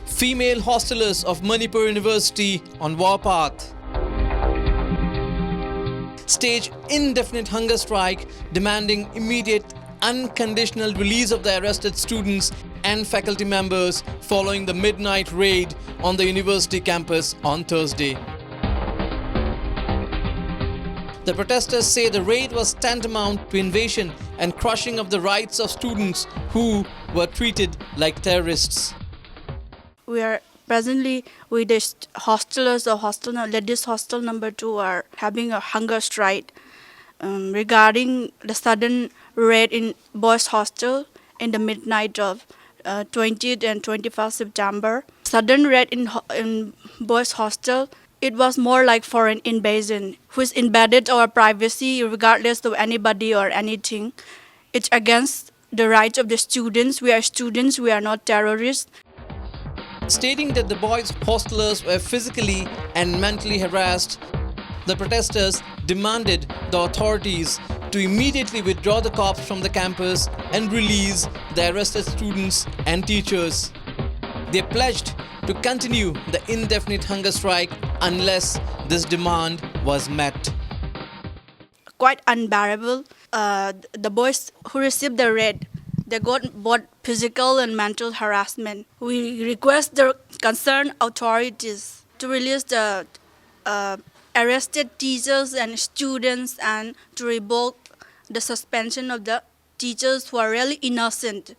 Female hostellers of Manipur University on warpath. Stage indefinite hunger strike demanding immediate unconditional release of the arrested students and faculty members following the midnight raid on the university campus on Thursday. The protesters say the raid was tantamount to invasion and crushing of the rights of students who were treated like terrorists. We are presently with the hostelers or ladies hostel number 2 are having a hunger strike regarding the sudden raid in boys hostel in the midnight of 20th and 21st September. Sudden raid in boys hostel, it was more like foreign invasion, which invaded our privacy regardless of anybody or anything. It's against the rights of the students. We are students, we are not terrorists. Stating that the boys' hostelers were physically and mentally harassed, the protesters demanded the authorities to immediately withdraw the cops from the campus and release the arrested students and teachers. They pledged to continue the indefinite hunger strike unless this demand was met. Quite unbearable. The boys who received the raid, they got both physical and mental harassment. We request the concerned authorities to release the arrested teachers and students and to revoke the suspension of the teachers who are really innocent.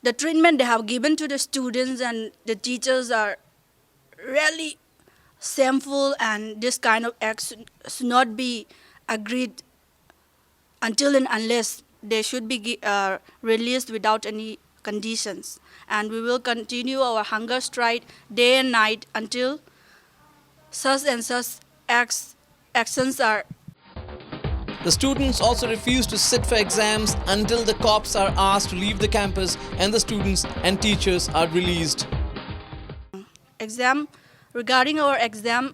The treatment they have given to the students and the teachers are really shameful, and this kind of acts should not be agreed until and unless they should be released without any conditions. And we will continue our hunger strike day and night until such and such actions are. The students also refuse to sit for exams until the cops are asked to leave the campus and the students and teachers are released. Regarding our exam,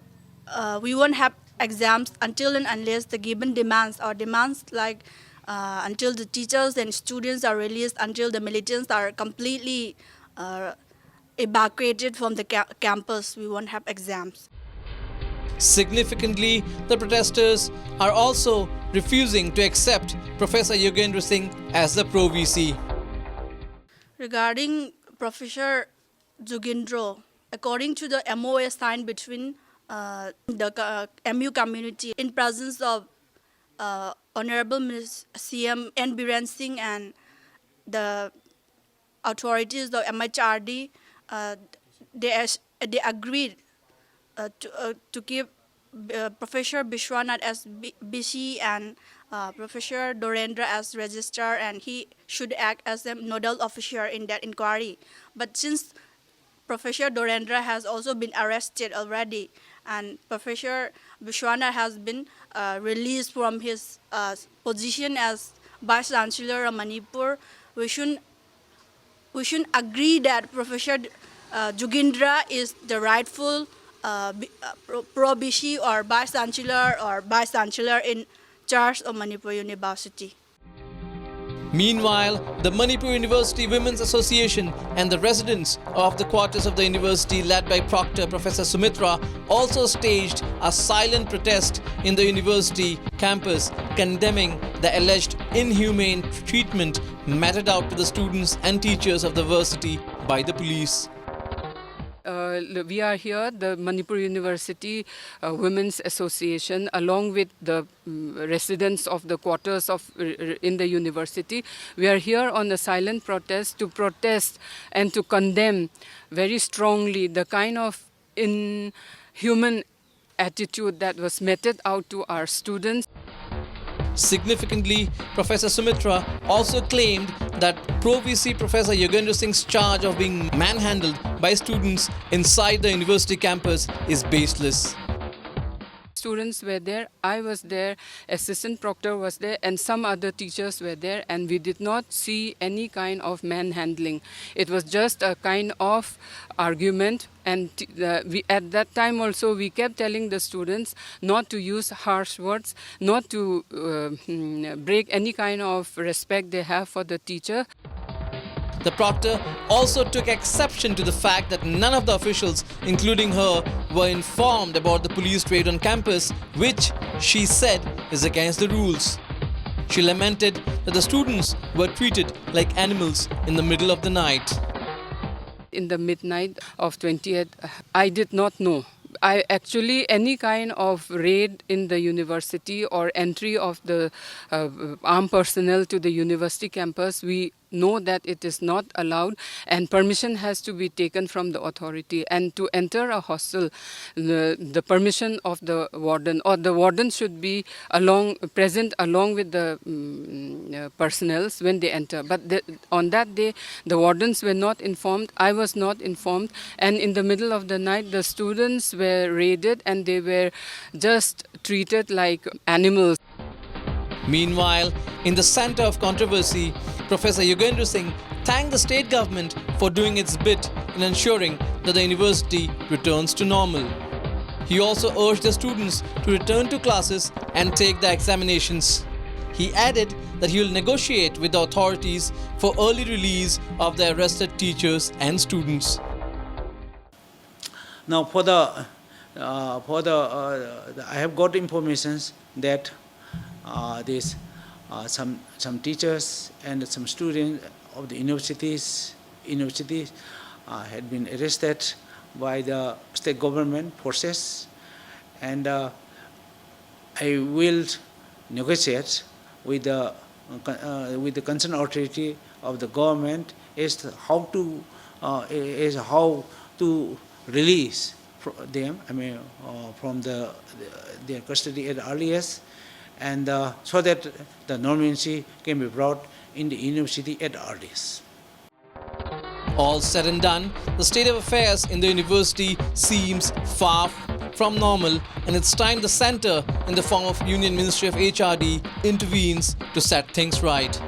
we won't have exams until and unless the given demands like until the teachers and students are released, until the militants are completely evacuated from the campus. We won't have exams. Significantly, the protesters are also refusing to accept Professor Yogendra Singh as the Pro-VC. Regarding Professor Yogendra, according to the MOA signed between the MU community in presence of Honorable CM N. Biren Singh and the authorities of MHRD, they agreed to keep Professor Bishwanath as BC and Professor Dorendra as registrar, and he should act as a nodal officer in that inquiry. But since Professor Dorendra has also been arrested already, and Professor Bishwanath has been released from his position as Vice Chancellor of Manipur, we shouldn't agree that Professor Yogendra is the rightful Pro-BC or Vice Chancellor in charge of Manipur University. Meanwhile, the Manipur University Women's Association and the residents of the quarters of the university led by Proctor Professor Sumitra also staged a silent protest in the university campus condemning the alleged inhumane treatment meted out to the students and teachers of the varsity by the police. We are here, the Manipur University Women's Association, along with the residents of the quarters in the university. We are here on a silent protest to protest and to condemn very strongly the kind of inhuman attitude that was meted out to our students. Significantly, Professor Sumitra also claimed that Pro-VC Professor Yogendra Singh's charge of being manhandled by students inside the university campus is baseless. Students were there, I was there, assistant proctor was there, and some other teachers were there, and we did not see any kind of manhandling. It was just a kind of argument, and at that time also we kept telling the students not to use harsh words, not to break any kind of respect they have for the teacher. The proctor also took exception to the fact that none of the officials, including her, were informed about the police raid on campus, which she said is against the rules. She lamented that the students were treated like animals in the middle of the night. In the midnight of 20th, I did not know. Any kind of raid in the university or entry of the armed personnel to the university campus, we know that it is not allowed and permission has to be taken from the authority. And to enter a hostel, the permission of the warden or the warden should be present along with the personnels when they enter. But on that day, the wardens were not informed. I was not informed. And in the middle of the night, the students were raided and they were just treated like animals. Meanwhile, in the center of controversy, Professor Yogendra Singh thanked the state government for doing its bit in ensuring that the university returns to normal. He also urged the students to return to classes and take the examinations. He added that he will negotiate with the authorities for early release of the arrested teachers and students. Now, I have got information that some teachers and some students of the universities had been arrested by the state government forces, and I will negotiate with the concerned authority of the government as to how to release them. From their custody at the earliest, and so that the normalcy can be brought in the university at the earliest. All said and done, the state of affairs in the university seems far from normal, and it's time the center, in the form of Union Ministry of HRD, intervenes to set things right.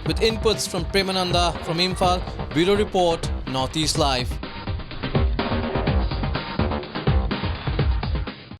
With inputs from Premananda from Imphal, Bureau Report, Northeast Live.